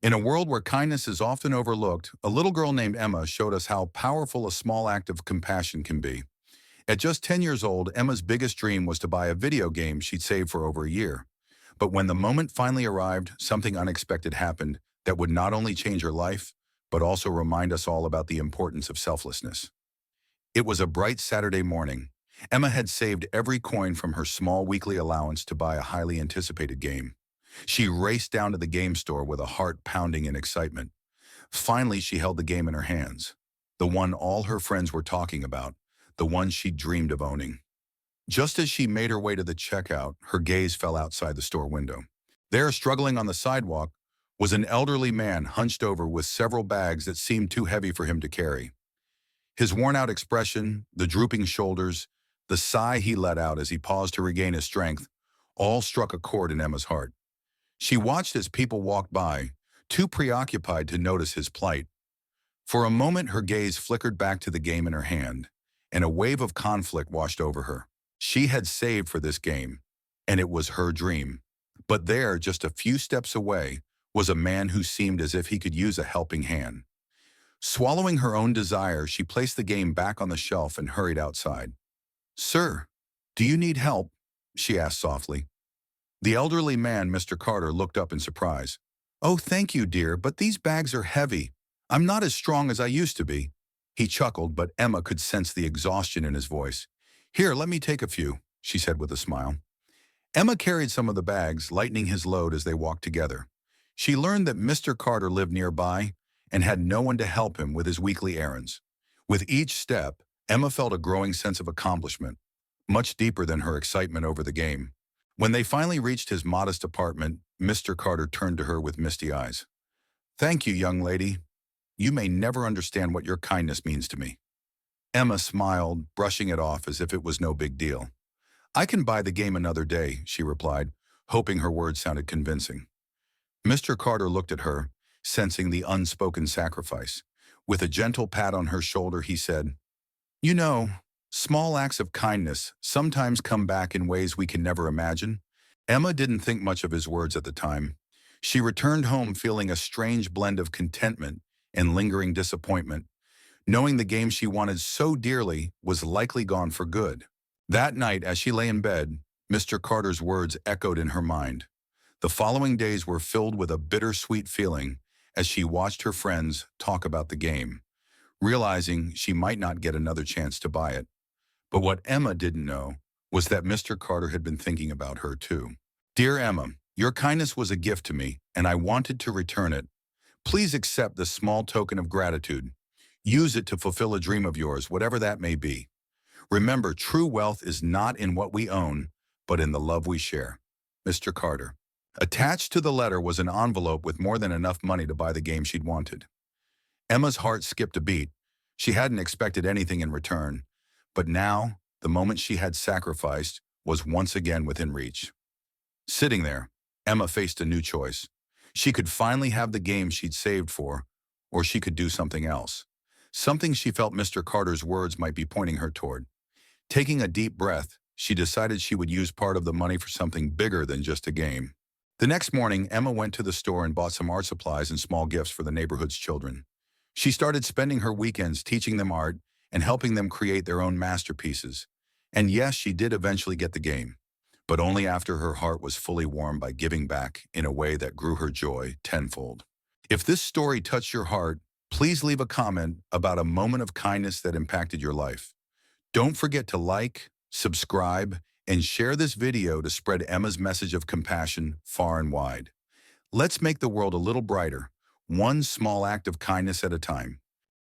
In a world where kindness is often overlooked, a little girl named Emma showed us how powerful a small act of compassion can be. At just 10 years old, Emma's biggest dream was to buy a video game she'd saved for over a year. But when the moment finally arrived, something unexpected happened that would not only change her life, but also remind us all about the importance of selflessness. It was a bright Saturday morning. Emma had saved every coin from her small weekly allowance to buy a highly anticipated game. She raced down to the game store with a heart pounding in excitement. Finally, she held the game in her hands. The one all her friends were talking about, the one she dreamed of owning. Just as she made her way to the checkout, her gaze fell outside the store window. There, struggling on the sidewalk, was an elderly man hunched over with several bags that seemed too heavy for him to carry. His worn-out expression, the drooping shoulders, the sigh he let out as he paused to regain his strength, all struck a chord in Emma's heart. She watched as people walked by, too preoccupied to notice his plight. For a moment, her gaze flickered back to the game in her hand, and a wave of conflict washed over her. She had saved for this game, and it was her dream. But there, just a few steps away, was a man who seemed as if he could use a helping hand. Swallowing her own desire, she placed the game back on the shelf and hurried outside. "Sir, do you need help?" she asked softly. The elderly man, Mr. Carter, looked up in surprise. "Oh, thank you, dear, but these bags are heavy. I'm not as strong as I used to be." He chuckled, but Emma could sense the exhaustion in his voice. "Here, let me take a few," she said with a smile. Emma carried some of the bags, lightening his load as they walked together. She learned that Mr. Carter lived nearby and had no one to help him with his weekly errands. With each step, Emma felt a growing sense of accomplishment, much deeper than her excitement over the game. When they finally reached his modest apartment, Mr. Carter turned to her with misty eyes. "Thank you, young lady. You may never understand what your kindness means to me." Emma smiled, brushing it off as if it was no big deal. "I can buy the game another day," she replied, hoping her words sounded convincing. Mr. Carter looked at her, sensing the unspoken sacrifice. With a gentle pat on her shoulder, he said, "You know, small acts of kindness sometimes come back in ways we can never imagine." Emma didn't think much of his words at the time. She returned home feeling a strange blend of contentment and lingering disappointment, knowing the game she wanted so dearly was likely gone for good. That night, as she lay in bed, Mr. Carter's words echoed in her mind. The following days were filled with a bittersweet feeling as she watched her friends talk about the game, realizing she might not get another chance to buy it. But what Emma didn't know was that Mr. Carter had been thinking about her too. "Dear Emma, your kindness was a gift to me, and I wanted to return it. Please accept this small token of gratitude. Use it to fulfill a dream of yours, whatever that may be. Remember, true wealth is not in what we own, but in the love we share. Mr. Carter." Attached to the letter was an envelope with more than enough money to buy the game she'd wanted. Emma's heart skipped a beat. She hadn't expected anything in return, but now, the moment she had sacrificed was once again within reach. Sitting there, Emma faced a new choice. She could finally have the game she'd saved for, or she could do something else. Something she felt Mr. Carter's words might be pointing her toward. Taking a deep breath, she decided she would use part of the money for something bigger than just a game. The next morning, Emma went to the store and bought some art supplies and small gifts for the neighborhood's children. She started spending her weekends teaching them art and helping them create their own masterpieces. And yes, she did eventually get the game, but only after her heart was fully warmed by giving back in a way that grew her joy tenfold. If this story touched your heart, please leave a comment about a moment of kindness that impacted your life. Don't forget to like, subscribe, and share this video to spread Emma's message of compassion far and wide. Let's make the world a little brighter, one small act of kindness at a time.